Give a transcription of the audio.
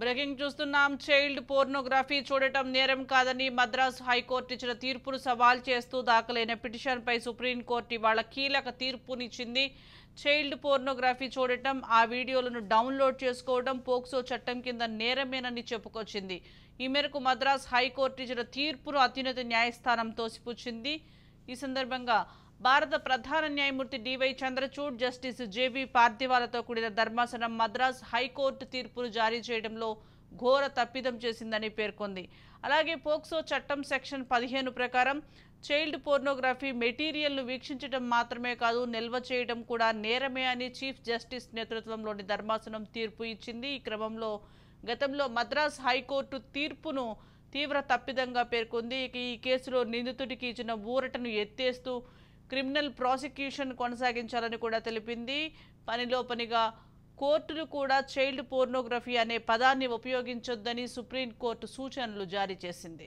Breaking చూస్తున్నాం. Child pornography చూడటం నేరం కాదని మద్రాస్ హైకోర్టు ఇచ్చిన తీర్పును సవాల్ చేస్తూ దాఖలైన పిటిషన్పై సుప్రీంకోర్టు ఇవాళ కీలక తీర్పునిచ్చింది. చైల్డ్ పోర్నోగ్రఫీ చూడటం, ఆ వీడియోలను డౌన్లోడ్ చేసుకోవడం పోక్సో చట్టం కింద నేరమేనని చెప్పుకొచ్చింది. ఈ మేరకు మద్రాస్ హైకోర్టు ఇచ్చిన తీర్పును అత్యున్నత న్యాయస్థానం తోసిపుచ్చింది. ఈ సందర్భంగా భారత ప్రధాన న్యాయమూర్తి డివై చంద్రచూడ్, జస్టిస్ జేబీ పార్థివాలతో కూడిన ధర్మాసనం మద్రాస్ హైకోర్టు తీర్పును జారీ చేయడంలో ఘోర తప్పిదం చేసిందని పేర్కొంది. అలాగే పోక్సో చట్టం సెక్షన్ 15 ప్రకారం చైల్డ్ పోర్నోగ్రఫీ మెటీరియల్ను వీక్షించడం మాత్రమే కాదు, నిల్వ చేయడం కూడా నేరమే అని చీఫ్ జస్టిస్ నేతృత్వంలోని ధర్మాసనం తీర్పు ఇచ్చింది. ఈ క్రమంలో గతంలో మద్రాస్ హైకోర్టు తీర్పును తీవ్ర తప్పిదంగా పేర్కొంది. ఈ కేసులో నిందితుడికి ఇచ్చిన ఊరటను ఎత్తేస్తూ క్రిమినల్ ప్రాసిక్యూషన్ కొనసాగించాలని కూడా తెలిపింది. పనిలో పనిగా కోర్టులు కూడా చైల్డ్ పోర్నోగ్రఫీ అనే పదాన్ని ఉపయోగించొద్దని సుప్రీంకోర్టు సూచనలు జారీ చేసింది.